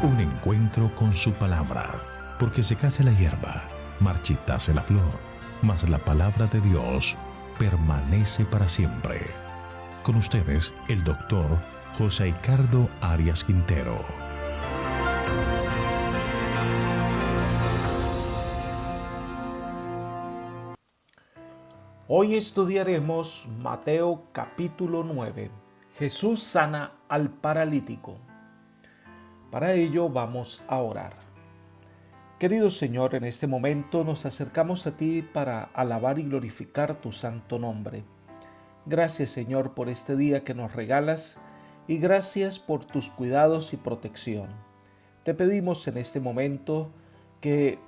Un encuentro con su palabra, porque secase la hierba, marchitase la flor, mas la palabra de Dios permanece para siempre. Con ustedes, el doctor José Ricardo Arias Quintero. Hoy estudiaremos Mateo capítulo 9. Jesús sana al paralítico. Para ello vamos a orar. Querido Señor, en este momento nos acercamos a ti para alabar y glorificar tu santo nombre. Gracias, Señor, por este día que nos regalas y gracias por tus cuidados y protección. Te pedimos en este momento que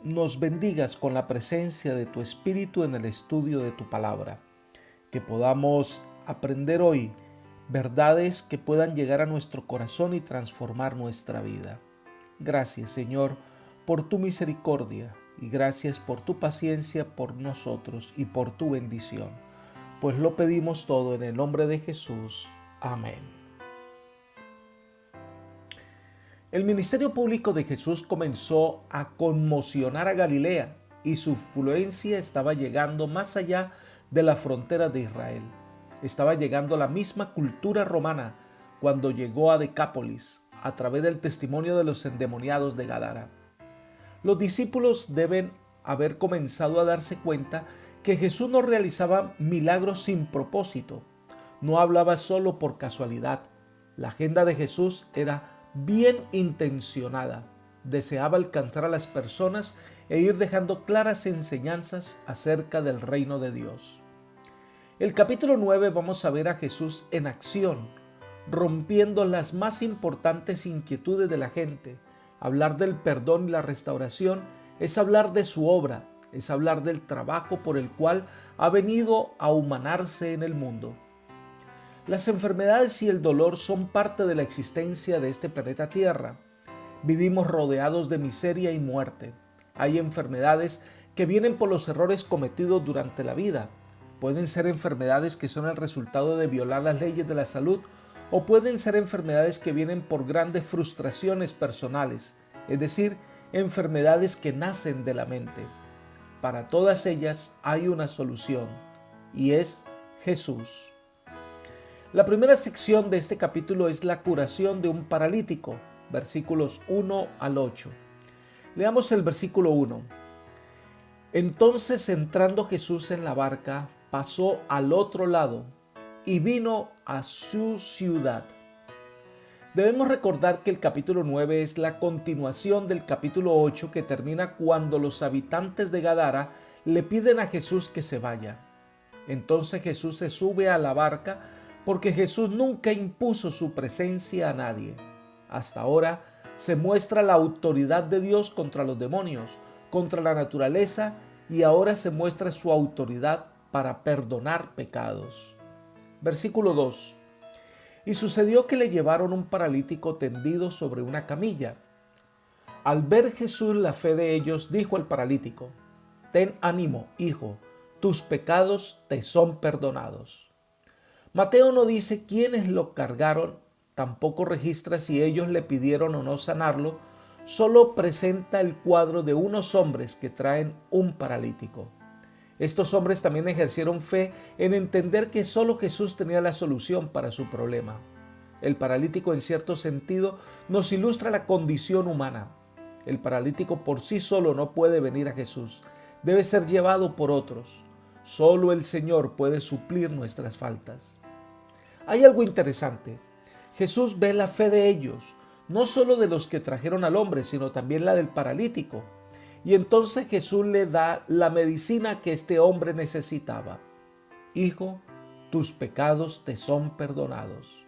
nos bendigas con la presencia de tu Espíritu en el estudio de tu palabra, que podamos aprender hoy verdades que puedan llegar a nuestro corazón y transformar nuestra vida. Gracias, Señor, por tu misericordia y gracias por tu paciencia por nosotros y por tu bendición, pues lo pedimos todo en el nombre de Jesús. Amén. El ministerio público de Jesús comenzó a conmocionar a Galilea y su influencia estaba llegando más allá de la frontera de Israel. Estaba llegando a la misma cultura romana cuando llegó a Decápolis a través del testimonio de los endemoniados de Gadara. Los discípulos deben haber comenzado a darse cuenta que Jesús no realizaba milagros sin propósito, no hablaba solo por casualidad. La agenda de Jesús era bien intencionada, deseaba alcanzar a las personas e ir dejando claras enseñanzas acerca del reino de Dios. El capítulo 9 vamos a ver a Jesús en acción, rompiendo las más importantes inquietudes de la gente. Hablar del perdón y la restauración es hablar de su obra, es hablar del trabajo por el cual ha venido a humanarse en el mundo. Las enfermedades y el dolor son parte de la existencia de este planeta Tierra. Vivimos rodeados de miseria y muerte. Hay enfermedades que vienen por los errores cometidos durante la vida. Pueden ser enfermedades que son el resultado de violar las leyes de la salud o pueden ser enfermedades que vienen por grandes frustraciones personales, es decir, enfermedades que nacen de la mente. Para todas ellas hay una solución y es Jesús. La primera sección de este capítulo es la curación de un paralítico, versículos 1 al 8. Leamos el versículo 1. Entonces, entrando Jesús en la barca, pasó al otro lado y vino a su ciudad. Debemos recordar que el capítulo 9 es la continuación del capítulo 8 que termina cuando los habitantes de Gadara le piden a Jesús que se vaya. Entonces Jesús se sube a la barca porque Jesús nunca impuso su presencia a nadie. Hasta ahora se muestra la autoridad de Dios contra los demonios, contra la naturaleza, y ahora se muestra su autoridad para perdonar pecados. Versículo 2. Y sucedió que le llevaron un paralítico tendido sobre una camilla. Al ver Jesús la fe de ellos, dijo al paralítico: Ten ánimo, hijo, tus pecados te son perdonados. Mateo no dice quiénes lo cargaron, tampoco registra si ellos le pidieron o no sanarlo, solo presenta el cuadro de unos hombres que traen un paralítico. Estos hombres también ejercieron fe en entender que solo Jesús tenía la solución para su problema. El paralítico, en cierto sentido, nos ilustra la condición humana. El paralítico por sí solo no puede venir a Jesús, debe ser llevado por otros. Solo el Señor puede suplir nuestras faltas. Hay algo interesante. Jesús ve la fe de ellos, no solo de los que trajeron al hombre, sino también la del paralítico. Y entonces Jesús le da la medicina que este hombre necesitaba. Hijo, tus pecados te son perdonados.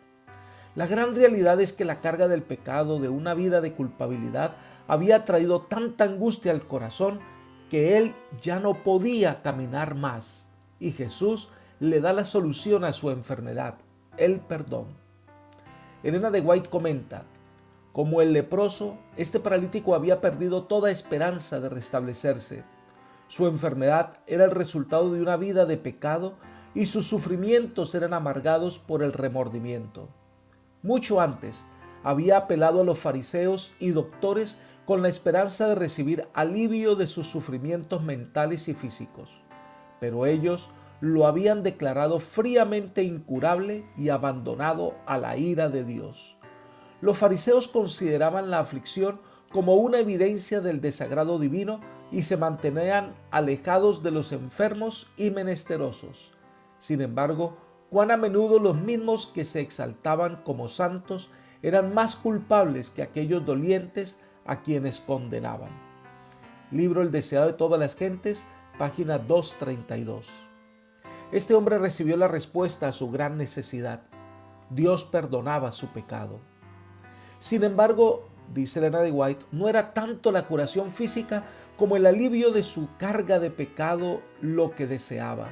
La gran realidad es que la carga del pecado, de una vida de culpabilidad, había traído tanta angustia al corazón que él ya no podía caminar más. Y Jesús le da la solución a su enfermedad: el perdón. Elena de White comenta: como el leproso, este paralítico había perdido toda esperanza de restablecerse. Su enfermedad era el resultado de una vida de pecado y sus sufrimientos eran amargados por el remordimiento. Mucho antes, había apelado a los fariseos y doctores con la esperanza de recibir alivio de sus sufrimientos mentales y físicos, pero ellos lo habían declarado fríamente incurable y abandonado a la ira de Dios. Los fariseos consideraban la aflicción como una evidencia del desagrado divino y se mantenían alejados de los enfermos y menesterosos. Sin embargo, cuán a menudo los mismos que se exaltaban como santos eran más culpables que aquellos dolientes a quienes condenaban. Libro El deseado de todas las gentes, página 232. Este hombre recibió la respuesta a su gran necesidad. Dios perdonaba su pecado. Sin embargo, dice Elena de White, no era tanto la curación física como el alivio de su carga de pecado lo que deseaba.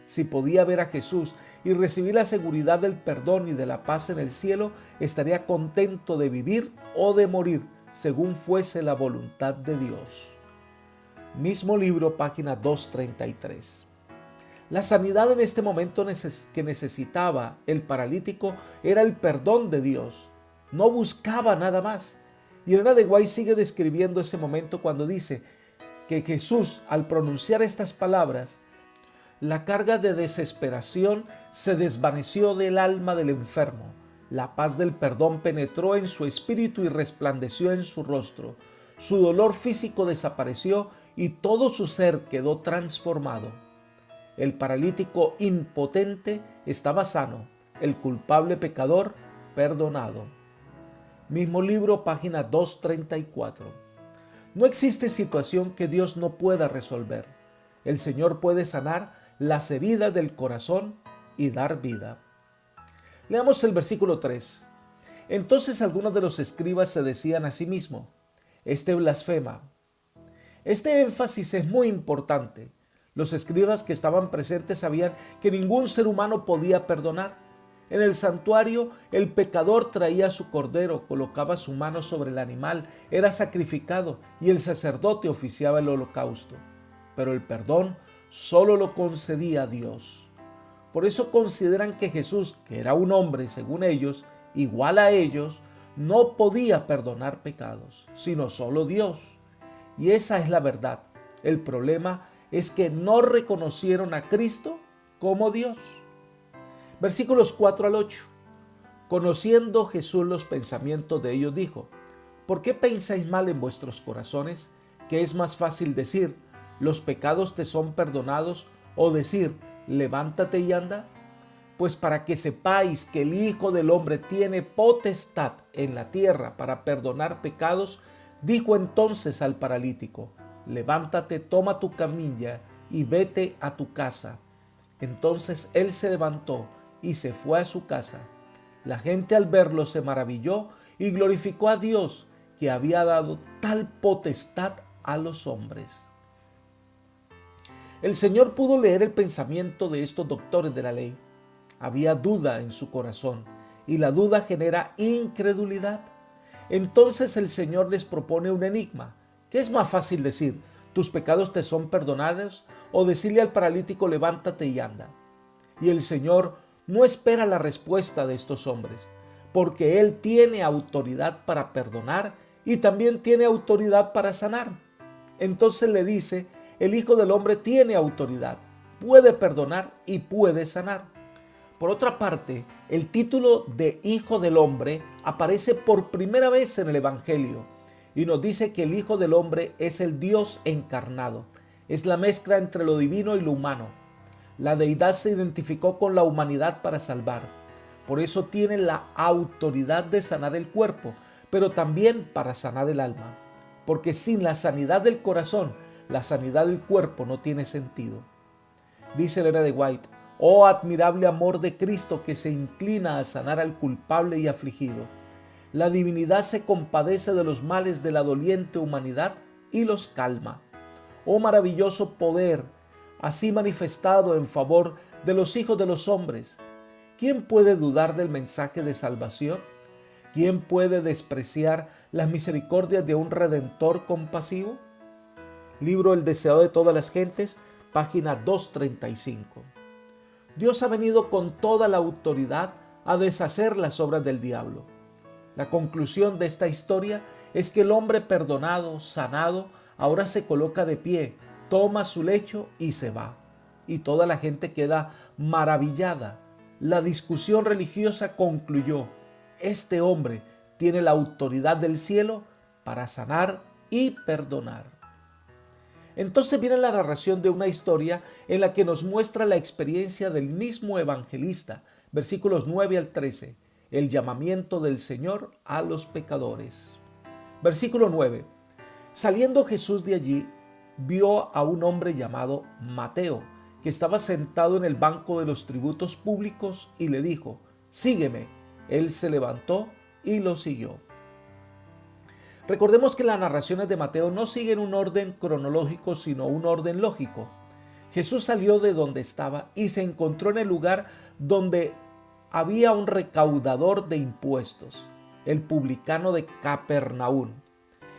Si podía ver a Jesús y recibir la seguridad del perdón y de la paz en el cielo, estaría contento de vivir o de morir, según fuese la voluntad de Dios. Mismo libro, página 233. La sanidad en este momento que necesitaba el paralítico era el perdón de Dios. No buscaba nada más. Y Elena de White sigue describiendo ese momento cuando dice que Jesús, al pronunciar estas palabras, la carga de desesperación se desvaneció del alma del enfermo. La paz del perdón penetró en su espíritu y resplandeció en su rostro. Su dolor físico desapareció y todo su ser quedó transformado. El paralítico impotente estaba sano, el culpable pecador perdonado. Mismo libro, página 234. No existe situación que Dios no pueda resolver. El Señor puede sanar las heridas del corazón y dar vida. Leamos el versículo 3. Entonces algunos de los escribas se decían a sí mismos: este blasfema. Este énfasis es muy importante. Los escribas que estaban presentes sabían que ningún ser humano podía perdonar. En el santuario, el pecador traía su cordero, colocaba su mano sobre el animal, era sacrificado y el sacerdote oficiaba el holocausto. Pero el perdón solo lo concedía Dios. Por eso consideran que Jesús, que era un hombre según ellos, igual a ellos, no podía perdonar pecados, sino solo Dios. Y esa es la verdad. El problema es que no reconocieron a Cristo como Dios. Versículos 4 al 8. Conociendo Jesús los pensamientos de ellos, dijo: ¿por qué pensáis mal en vuestros corazones? ¿Que es más fácil decir, los pecados te son perdonados, o decir, levántate y anda? Pues para que sepáis que el Hijo del Hombre tiene potestad en la tierra para perdonar pecados, dijo entonces al paralítico: levántate, toma tu camilla y vete a tu casa. Entonces él se levantó y se fue a su casa. La gente al verlo se maravilló y glorificó a Dios, que había dado tal potestad a los hombres. El Señor pudo leer el pensamiento de estos doctores de la ley. Había duda en su corazón y la duda genera incredulidad. Entonces el Señor les propone un enigma. ¿Qué es más fácil decir, tus pecados te son perdonados, o decirle al paralítico, levántate y anda? Y el Señor no espera la respuesta de estos hombres, porque Él tiene autoridad para perdonar y también tiene autoridad para sanar. Entonces le dice, el Hijo del Hombre tiene autoridad, puede perdonar y puede sanar. Por otra parte, el título de Hijo del Hombre aparece por primera vez en el Evangelio y nos dice que el Hijo del Hombre es el Dios encarnado, es la mezcla entre lo divino y lo humano. La deidad se identificó con la humanidad para salvar, por eso tiene la autoridad de sanar el cuerpo, pero también para sanar el alma, porque sin la sanidad del corazón, la sanidad del cuerpo no tiene sentido. Dice Elena de White: oh admirable amor de Cristo que se inclina a sanar al culpable y afligido. La divinidad se compadece de los males de la doliente humanidad y los calma. Oh maravilloso poder, así manifestado en favor de los hijos de los hombres. ¿Quién puede dudar del mensaje de salvación? ¿Quién puede despreciar las misericordias de un Redentor compasivo? Libro El deseado de todas las gentes, página 235. Dios ha venido con toda la autoridad a deshacer las obras del diablo. La conclusión de esta historia es que el hombre perdonado, sanado, ahora se coloca de pie, toma su lecho y se va. Y toda la gente queda maravillada. La discusión religiosa concluyó: este hombre tiene la autoridad del cielo para sanar y perdonar. Entonces viene la narración de una historia en la que nos muestra la experiencia del mismo evangelista, versículos 9 al 13, el llamamiento del Señor a los pecadores. Versículo 9. Saliendo Jesús de allí, vio a un hombre llamado Mateo, que estaba sentado en el banco de los tributos públicos, y le dijo: sígueme. Él se levantó y lo siguió. Recordemos que las narraciones de Mateo no siguen un orden cronológico, sino un orden lógico. Jesús salió de donde estaba y se encontró en el lugar donde había un recaudador de impuestos, el publicano de Capernaum.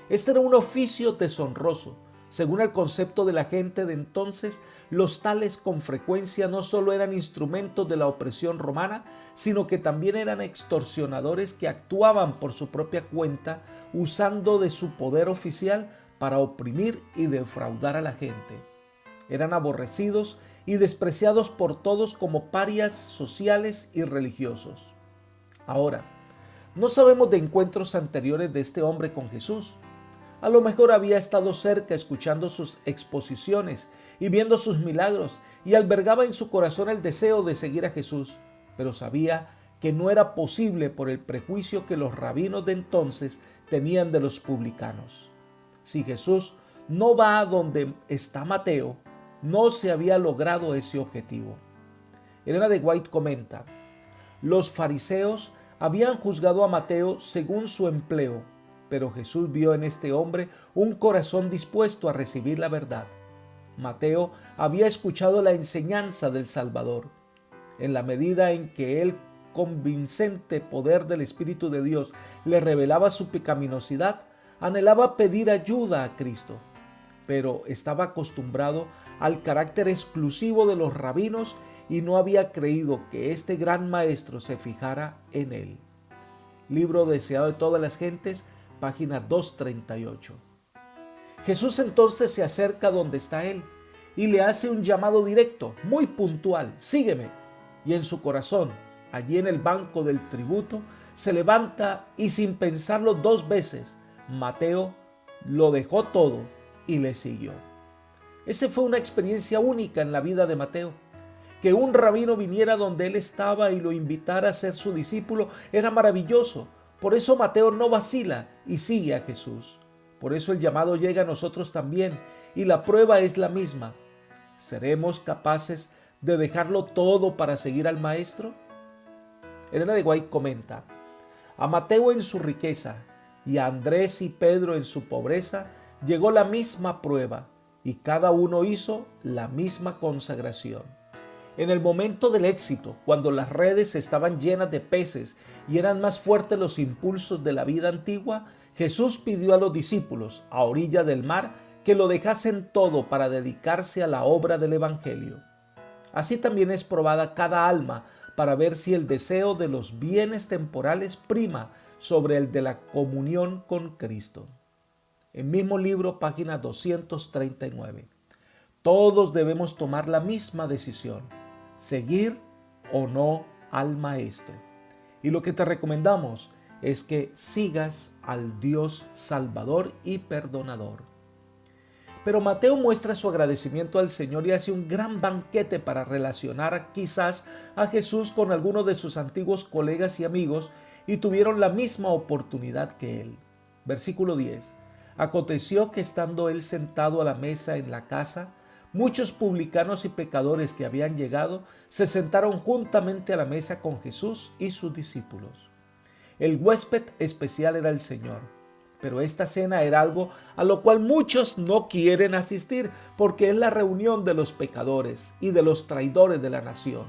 Este era un oficio deshonroso. Según el concepto de la gente de entonces, los tales con frecuencia no solo eran instrumentos de la opresión romana, sino que también eran extorsionadores que actuaban por su propia cuenta, usando de su poder oficial para oprimir y defraudar a la gente. Eran aborrecidos y despreciados por todos como parias sociales y religiosos. Ahora, no sabemos de encuentros anteriores de este hombre con Jesús. A lo mejor había estado cerca escuchando sus exposiciones y viendo sus milagros, y albergaba en su corazón el deseo de seguir a Jesús, pero sabía que no era posible por el prejuicio que los rabinos de entonces tenían de los publicanos. Si Jesús no va a donde está Mateo, no se había logrado ese objetivo. Elena de White comenta: los fariseos habían juzgado a Mateo según su empleo, pero Jesús vio en este hombre un corazón dispuesto a recibir la verdad. Mateo había escuchado la enseñanza del Salvador. En la medida en que el convincente poder del Espíritu de Dios le revelaba su pecaminosidad, anhelaba pedir ayuda a Cristo, pero estaba acostumbrado al carácter exclusivo de los rabinos y no había creído que este gran maestro se fijara en él. Libro deseado de todas las gentes, página 238. Jesús entonces se acerca donde está él y le hace un llamado directo, muy puntual: sígueme. Y en su corazón, allí en el banco del tributo, se levanta y, sin pensarlo dos veces, Mateo lo dejó todo y le siguió. Esa fue una experiencia única en la vida de Mateo. Que un rabino viniera donde él estaba y lo invitara a ser su discípulo era maravilloso. Por eso Mateo no vacila y sigue a Jesús. Por eso el llamado llega a nosotros también, y la prueba es la misma. ¿Seremos capaces de dejarlo todo para seguir al Maestro? Elena de White comenta: a Mateo en su riqueza y a Andrés y Pedro en su pobreza llegó la misma prueba, y cada uno hizo la misma consagración. En el momento del éxito, cuando las redes estaban llenas de peces y eran más fuertes los impulsos de la vida antigua, Jesús pidió a los discípulos, a orilla del mar, que lo dejasen todo para dedicarse a la obra del Evangelio. Así también es probada cada alma para ver si el deseo de los bienes temporales prima sobre el de la comunión con Cristo. El mismo libro, página 239. Todos debemos tomar la misma decisión: seguir o no al Maestro. Y lo que te recomendamos es que sigas al Dios Salvador y Perdonador. Pero Mateo muestra su agradecimiento al Señor y hace un gran banquete para relacionar quizás a Jesús con algunos de sus antiguos colegas y amigos, y tuvieron la misma oportunidad que él. Versículo 10. Aconteció que estando él sentado a la mesa en la casa, muchos publicanos y pecadores que habían llegado se sentaron juntamente a la mesa con Jesús y sus discípulos. El huésped especial era el Señor, pero esta cena era algo a lo cual muchos no quieren asistir, porque es la reunión de los pecadores y de los traidores de la nación.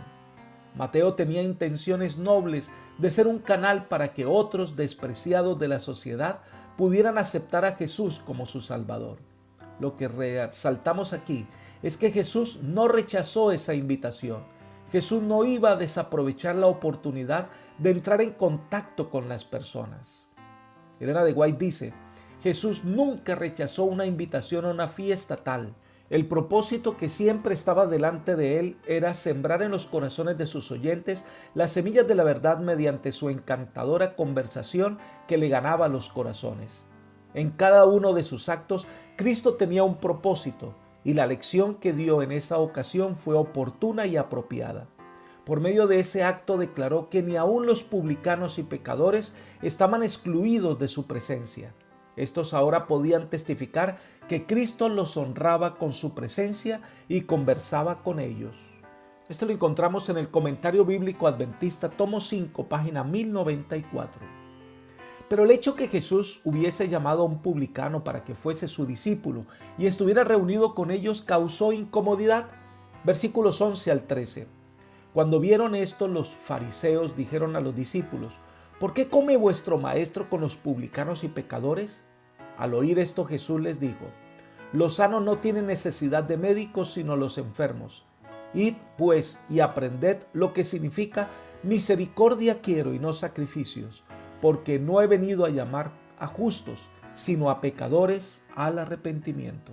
Mateo tenía intenciones nobles de ser un canal para que otros despreciados de la sociedad pudieran aceptar a Jesús como su Salvador. Lo que resaltamos aquí es que Jesús no rechazó esa invitación. Jesús no iba a desaprovechar la oportunidad de entrar en contacto con las personas. Elena de White dice: Jesús nunca rechazó una invitación a una fiesta tal. El propósito que siempre estaba delante de él era sembrar en los corazones de sus oyentes las semillas de la verdad mediante su encantadora conversación que le ganaba los corazones. En cada uno de sus actos, Cristo tenía un propósito, y la lección que dio en esa ocasión fue oportuna y apropiada. Por medio de ese acto declaró que ni aun los publicanos y pecadores estaban excluidos de su presencia. Estos ahora podían testificar que Cristo los honraba con su presencia y conversaba con ellos. Esto lo encontramos en el Comentario Bíblico Adventista, tomo 5, página 1094. Pero el hecho que Jesús hubiese llamado a un publicano para que fuese su discípulo y estuviera reunido con ellos causó incomodidad. Versículos 11 al 13. Cuando vieron esto, los fariseos dijeron a los discípulos: ¿Por qué come vuestro maestro con los publicanos y pecadores? Al oír esto, Jesús les dijo: Los sanos no tienen necesidad de médicos, sino los enfermos. Id, pues, y aprended lo que significa misericordia quiero y no sacrificios, porque no he venido a llamar a justos, sino a pecadores al arrepentimiento.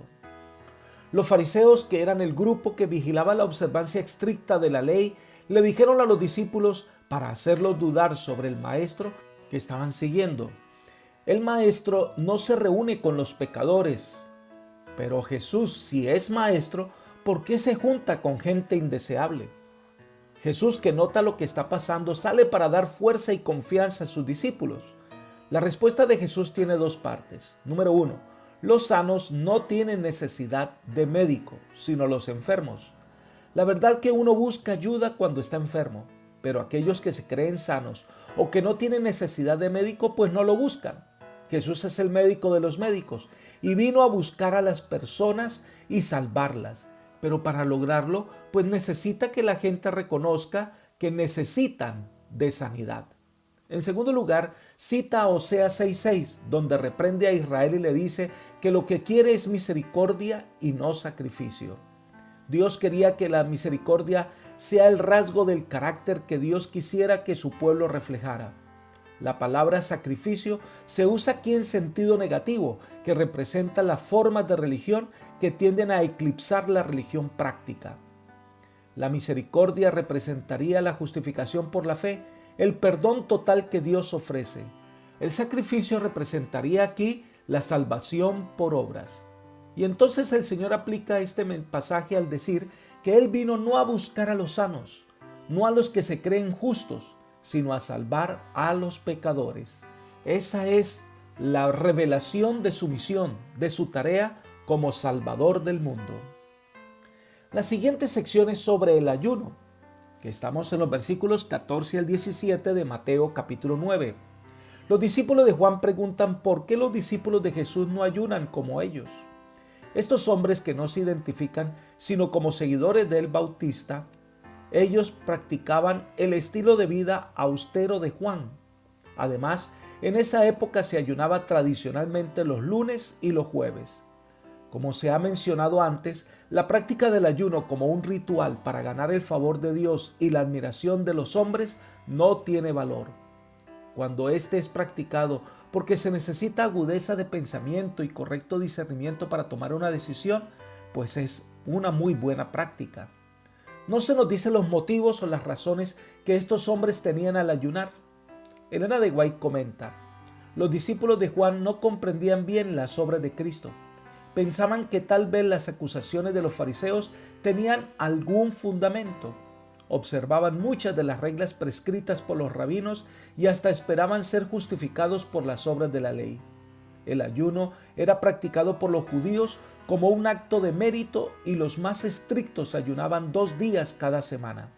Los fariseos, que eran el grupo que vigilaba la observancia estricta de la ley, le dijeron a los discípulos para hacerlos dudar sobre el maestro que estaban siguiendo: El maestro no se reúne con los pecadores. Pero Jesús, si es maestro, ¿por qué se junta con gente indeseable? Jesús, que nota lo que está pasando, sale para dar fuerza y confianza a sus discípulos. La respuesta de Jesús tiene dos partes. Número 1, los sanos no tienen necesidad de médico, sino los enfermos. La verdad que uno busca ayuda cuando está enfermo, pero aquellos que se creen sanos o que no tienen necesidad de médico, pues no lo buscan. Jesús es el médico de los médicos y vino a buscar a las personas y salvarlas. Pero para lograrlo, pues necesita que la gente reconozca que necesitan de sanidad. En segundo lugar, cita a Oseas 6:6, donde reprende a Israel y le dice que lo que quiere es misericordia y no sacrificio. Dios quería que la misericordia sea el rasgo del carácter que Dios quisiera que su pueblo reflejara. La palabra sacrificio se usa aquí en sentido negativo, que representa las formas de religión que tienden a eclipsar la religión práctica. La misericordia representaría la justificación por la fe, el perdón total que Dios ofrece. El sacrificio representaría aquí la salvación por obras. Y entonces el Señor aplica este pasaje al decir que Él vino no a buscar a los sanos, no a los que se creen justos, sino a salvar a los pecadores. Esa es la revelación de su misión, de su tarea como Salvador del mundo. La siguiente sección es sobre el ayuno, que estamos en los versículos 14 al 17 de Mateo capítulo 9. Los discípulos de Juan preguntan por qué los discípulos de Jesús no ayunan como ellos. Estos hombres que no se identifican sino como seguidores del Bautista, ellos practicaban el estilo de vida austero de Juan. Además, en esa época se ayunaba tradicionalmente los lunes y los jueves. Como se ha mencionado antes, la práctica del ayuno como un ritual para ganar el favor de Dios y la admiración de los hombres no tiene valor. Cuando éste es practicado porque se necesita agudeza de pensamiento y correcto discernimiento para tomar una decisión, pues es una muy buena práctica. No se nos dicen los motivos o las razones que estos hombres tenían al ayunar. Elena de White comenta: los discípulos de Juan no comprendían bien las obras de Cristo. Pensaban que tal vez las acusaciones de los fariseos tenían algún fundamento. Observaban muchas de las reglas prescritas por los rabinos y hasta esperaban ser justificados por las obras de la ley. El ayuno era practicado por los judíos como un acto de mérito y los más estrictos ayunaban 2 días cada semana.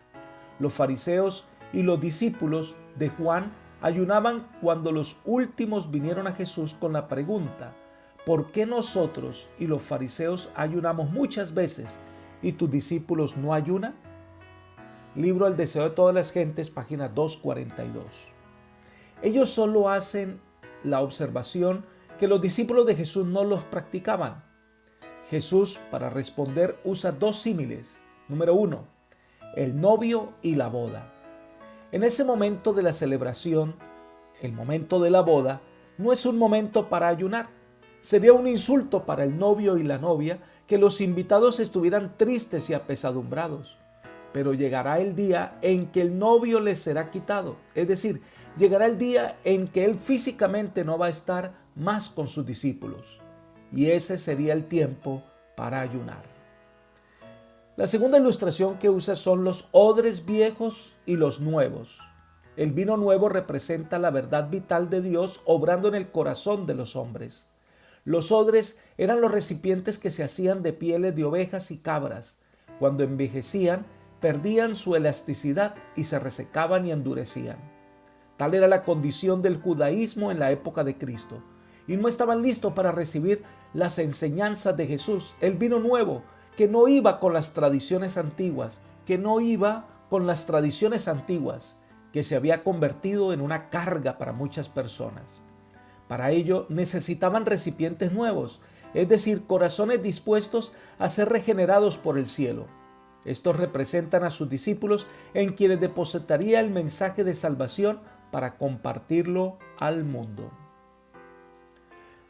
Los fariseos y los discípulos de Juan ayunaban cuando los últimos vinieron a Jesús con la pregunta: ¿por qué nosotros y los fariseos ayunamos muchas veces y tus discípulos no ayunan? Libro El deseo de todas las gentes, página 242. Ellos solo hacen la observación que los discípulos de Jesús no los practicaban. Jesús, para responder, usa 2 símiles. Número 1, el novio y la boda. En ese momento de la celebración, el momento de la boda, no es un momento para ayunar. Sería un insulto para el novio y la novia que los invitados estuvieran tristes y apesadumbrados. Pero llegará el día en que el novio les será quitado. Es decir, llegará el día en que él físicamente no va a estar más con sus discípulos. Y ese sería el tiempo para ayunar. La segunda ilustración que usa son los odres viejos y los nuevos. El vino nuevo representa la verdad vital de Dios obrando en el corazón de los hombres. Los odres eran los recipientes que se hacían de pieles de ovejas y cabras. Cuando envejecían, perdían su elasticidad y se resecaban y endurecían. Tal era la condición del judaísmo en la época de Cristo. Y no estaban listos para recibir las enseñanzas de Jesús, el vino nuevo, que no iba con las tradiciones antiguas, que se había convertido en una carga para muchas personas. Para ello necesitaban recipientes nuevos, es decir, corazones dispuestos a ser regenerados por el cielo. Estos representan a sus discípulos en quienes depositaría el mensaje de salvación para compartirlo al mundo.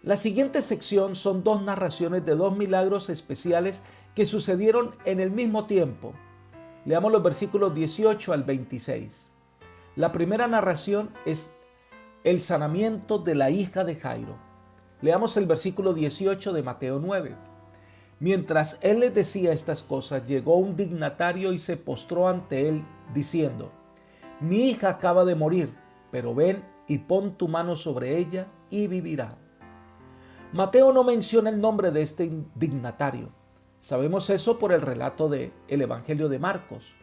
La siguiente sección son dos narraciones de dos milagros especiales que sucedieron en el mismo tiempo. Leamos los versículos 18 al 26. La primera narración es el sanamiento de la hija de Jairo. Leamos el versículo 18 de Mateo 9. Mientras él les decía estas cosas, llegó un dignatario y se postró ante él, diciendo: Mi hija acaba de morir, pero ven y pon tu mano sobre ella y vivirá. Mateo no menciona el nombre de este dignatario. Sabemos eso por el relato del Evangelio de Marcos.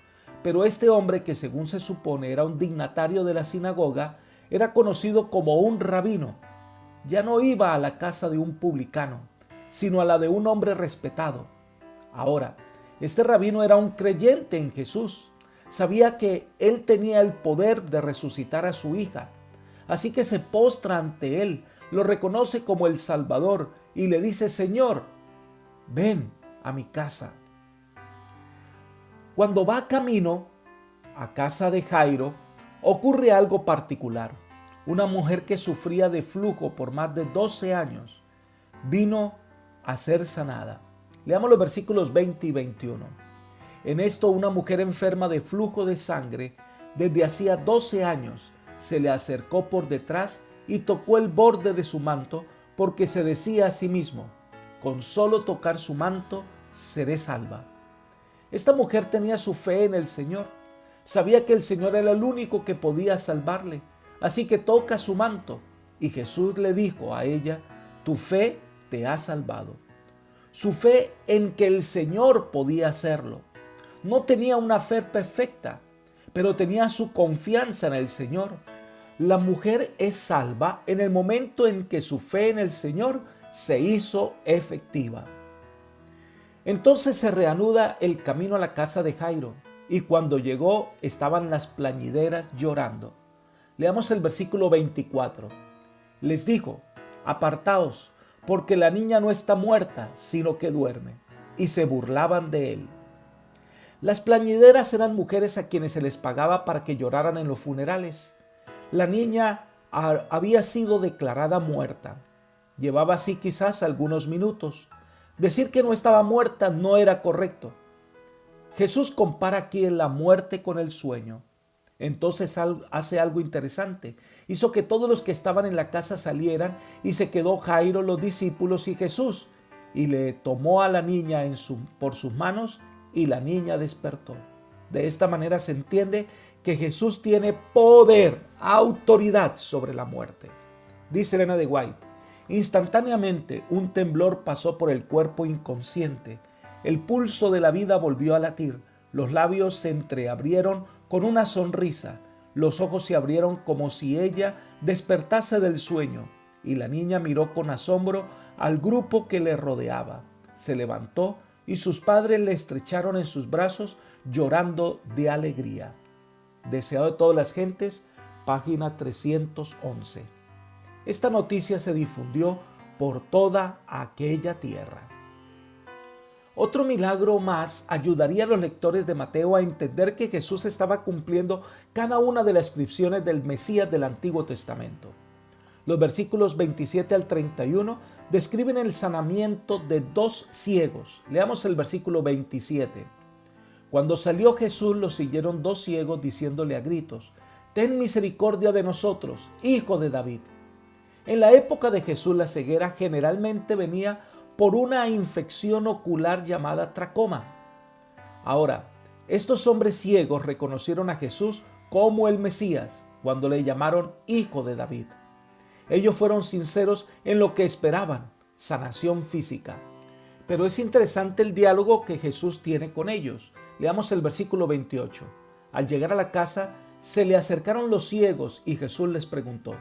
Pero este hombre, que según se supone era un dignatario de la sinagoga, era conocido como un rabino. Ya no iba a la casa de un publicano, sino a la de un hombre respetado. Ahora, este rabino era un creyente en Jesús. Sabía que él tenía el poder de resucitar a su hija. Así que se postra ante él, lo reconoce como el Salvador y le dice: Señor, ven a mi casa. Cuando va camino a casa de Jairo, ocurre algo particular. Una mujer que sufría de flujo por más de 12 años vino a ser sanada. Leamos los versículos 20 y 21. En esto, una mujer enferma de flujo de sangre desde hacía 12 años se le acercó por detrás y tocó el borde de su manto, porque se decía a sí mismo: con solo tocar su manto seré salva. Esta mujer tenía su fe en el Señor. Sabía que el Señor era el único que podía salvarle. Así que toca su manto y Jesús le dijo a ella: tu fe te ha salvado. Su fe en que el Señor podía hacerlo. No tenía una fe perfecta, pero tenía su confianza en el Señor. La mujer es salva en el momento en que su fe en el Señor se hizo efectiva. Entonces se reanuda el camino a la casa de Jairo, y cuando llegó estaban las plañideras llorando. Leamos el versículo 24. Les dijo: apartaos, porque la niña no está muerta, sino que duerme. Y se burlaban de él. Las plañideras eran mujeres a quienes se les pagaba para que lloraran en los funerales. La niña había sido declarada muerta. Llevaba así quizás algunos minutos. Decir que no estaba muerta no era correcto. Jesús compara aquí la muerte con el sueño. Entonces hace algo interesante. Hizo que todos los que estaban en la casa salieran y se quedó Jairo, los discípulos y Jesús. Y le tomó a la niña por sus manos y la niña despertó. De esta manera se entiende que Jesús tiene poder, autoridad sobre la muerte. Dice Elena de White: instantáneamente un temblor pasó por el cuerpo inconsciente. El pulso de la vida volvió a latir. Los labios se entreabrieron con una sonrisa. Los ojos se abrieron como si ella despertase del sueño. Y la niña miró con asombro al grupo que le rodeaba. Se levantó y sus padres le estrecharon en sus brazos, llorando de alegría. Deseado de todas las gentes, página 311. Esta noticia se difundió por toda aquella tierra. Otro milagro más ayudaría a los lectores de Mateo a entender que Jesús estaba cumpliendo cada una de las descripciones del Mesías del Antiguo Testamento. Los versículos 27 al 31 describen el sanamiento de 2 ciegos. Leamos el versículo 27. Cuando salió Jesús, lo siguieron 2 ciegos diciéndole a gritos: «Ten misericordia de nosotros, hijo de David». En la época de Jesús, la ceguera generalmente venía por una infección ocular llamada tracoma. Ahora, estos hombres ciegos reconocieron a Jesús como el Mesías cuando le llamaron hijo de David. Ellos fueron sinceros en lo que esperaban, sanación física. Pero es interesante el diálogo que Jesús tiene con ellos. Leamos el versículo 28. Al llegar a la casa, se le acercaron los ciegos y Jesús les preguntó: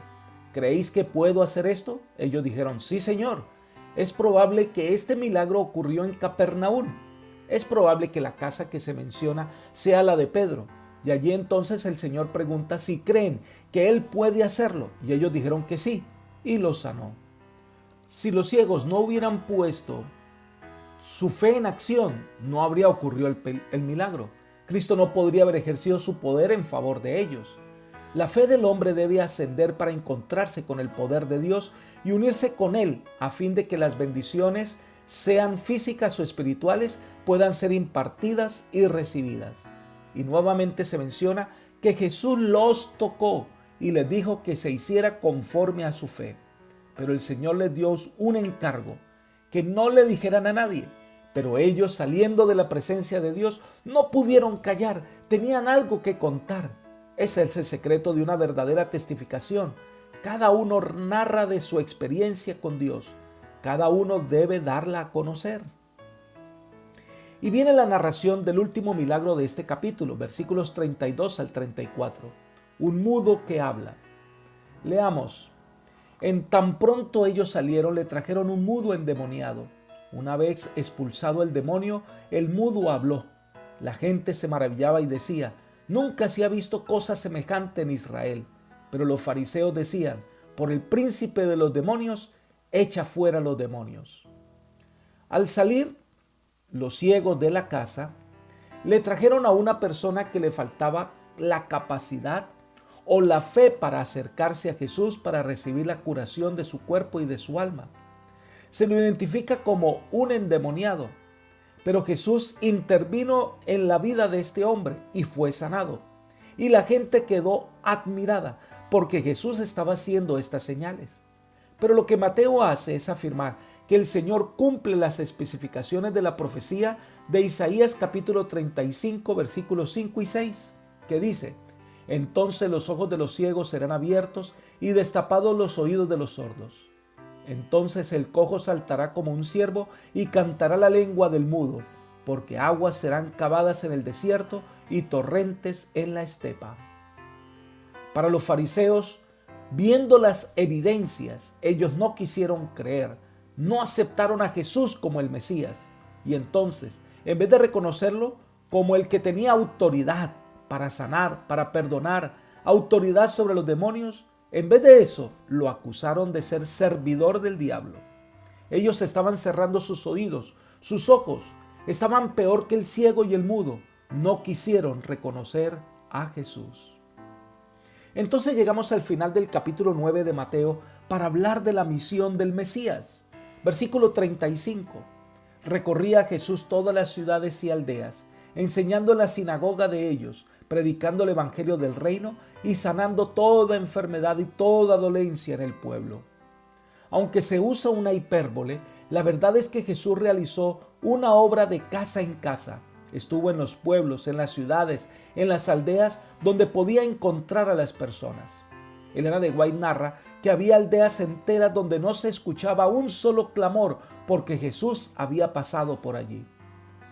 ¿creéis que puedo hacer esto? Ellos dijeron: sí, Señor. Es probable que este milagro ocurrió en Capernaum. Es probable que la casa que se menciona sea la de Pedro. Y allí entonces el Señor pregunta si creen que Él puede hacerlo. Y ellos dijeron que sí, y los sanó. Si los ciegos no hubieran puesto su fe en acción, no habría ocurrido el milagro. Cristo no podría haber ejercido su poder en favor de ellos. La fe del hombre debe ascender para encontrarse con el poder de Dios y unirse con Él a fin de que las bendiciones, sean físicas o espirituales, puedan ser impartidas y recibidas. Y nuevamente se menciona que Jesús los tocó y les dijo que se hiciera conforme a su fe. Pero el Señor les dio un encargo, que no le dijeran a nadie. Pero ellos, saliendo de la presencia de Dios, no pudieron callar, tenían algo que contar. Ese es el secreto de una verdadera testificación. Cada uno narra de su experiencia con Dios. Cada uno debe darla a conocer. Y viene la narración del último milagro de este capítulo, versículos 32 al 34. Un mudo que habla. Leamos. En tan pronto ellos salieron, le trajeron un mudo endemoniado. Una vez expulsado el demonio, el mudo habló. La gente se maravillaba y decía: nunca se ha visto cosa semejante en Israel. Pero los fariseos decían: por el príncipe de los demonios, echa fuera los demonios. Al salir los ciegos de la casa, le trajeron a una persona que le faltaba la capacidad o la fe para acercarse a Jesús para recibir la curación de su cuerpo y de su alma. Se lo identifica como un endemoniado, pero Jesús intervino en la vida de este hombre y fue sanado. Y la gente quedó admirada porque Jesús estaba haciendo estas señales. Pero lo que Mateo hace es afirmar que el Señor cumple las especificaciones de la profecía de Isaías capítulo 35 versículos 5 y 6, que dice: entonces los ojos de los ciegos serán abiertos y destapados los oídos de los sordos. Entonces el cojo saltará como un ciervo y cantará la lengua del mudo, porque aguas serán cavadas en el desierto y torrentes en la estepa. Para los fariseos, viendo las evidencias, ellos no quisieron creer, no aceptaron a Jesús como el Mesías. Y entonces, en vez de reconocerlo como el que tenía autoridad para sanar, para perdonar, autoridad sobre los demonios, en vez de eso, lo acusaron de ser servidor del diablo. Ellos estaban cerrando sus oídos, sus ojos, estaban peor que el ciego y el mudo. No quisieron reconocer a Jesús. Entonces llegamos al final del capítulo 9 de Mateo para hablar de la misión del Mesías. Versículo 35. Recorría Jesús todas las ciudades y aldeas, enseñando en la sinagoga de ellos, predicando el evangelio del reino y sanando toda enfermedad y toda dolencia en el pueblo. Aunque se usa una hipérbole, la verdad es que Jesús realizó una obra de casa en casa. Estuvo en los pueblos, en las ciudades, en las aldeas donde podía encontrar a las personas. Elena de White narra que había aldeas enteras donde no se escuchaba un solo clamor porque Jesús había pasado por allí.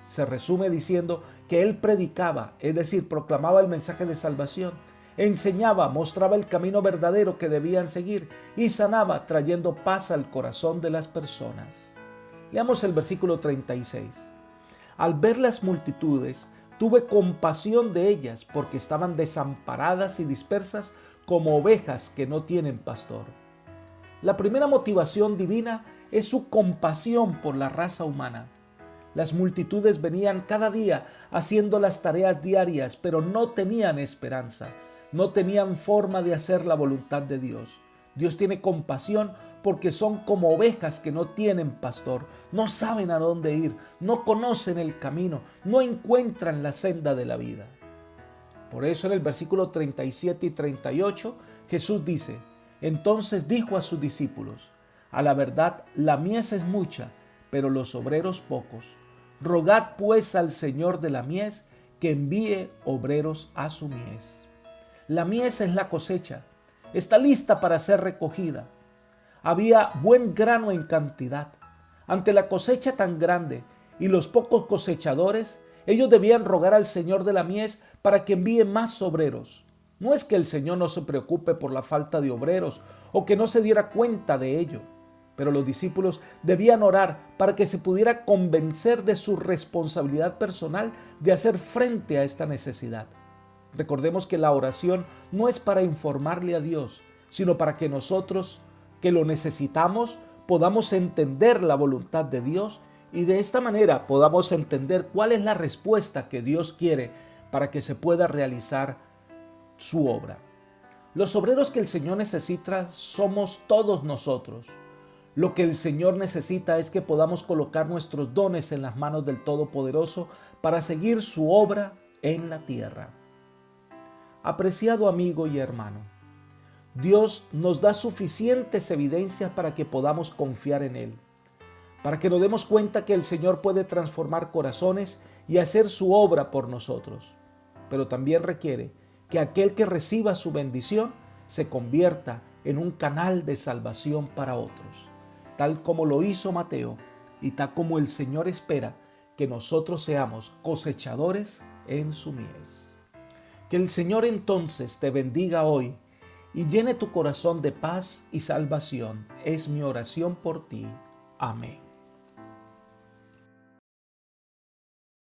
Se resume diciendo que él predicaba, es decir, proclamaba el mensaje de salvación, enseñaba, mostraba el camino verdadero que debían seguir y sanaba, trayendo paz al corazón de las personas. Leamos el versículo 36. Al ver las multitudes, tuve compasión de ellas porque estaban desamparadas y dispersas como ovejas que no tienen pastor. La primera motivación divina es su compasión por la raza humana. Las multitudes venían cada día haciendo las tareas diarias, pero no tenían esperanza, no tenían forma de hacer la voluntad de Dios. Dios tiene compasión porque son como ovejas que no tienen pastor, no saben a dónde ir, no conocen el camino, no encuentran la senda de la vida. Por eso en el versículo 37 y 38 Jesús dice: entonces dijo a sus discípulos: a la verdad la mies es mucha, pero los obreros pocos. Rogad pues al Señor de la mies que envíe obreros a su mies. La mies es la cosecha, está lista para ser recogida. Había buen grano en cantidad. Ante la cosecha tan grande y los pocos cosechadores, ellos debían rogar al Señor de la mies para que envíe más obreros. No es que el Señor no se preocupe por la falta de obreros o que no se diera cuenta de ello, pero los discípulos debían orar para que se pudiera convencer de su responsabilidad personal de hacer frente a esta necesidad. Recordemos que la oración no es para informarle a Dios, sino para que nosotros, que lo necesitamos, podamos entender la voluntad de Dios y de esta manera podamos entender cuál es la respuesta que Dios quiere para que se pueda realizar su obra. Los obreros que el Señor necesita somos todos nosotros. Lo que el Señor necesita es que podamos colocar nuestros dones en las manos del Todopoderoso para seguir su obra en la tierra. Apreciado amigo y hermano, Dios nos da suficientes evidencias para que podamos confiar en Él, para que nos demos cuenta que el Señor puede transformar corazones y hacer su obra por nosotros. Pero también requiere que aquel que reciba su bendición se convierta en un canal de salvación para otros, tal como lo hizo Mateo y tal como el Señor espera que nosotros seamos cosechadores en su mies. Que el Señor entonces te bendiga hoy y llene tu corazón de paz y salvación. Es mi oración por ti. Amén.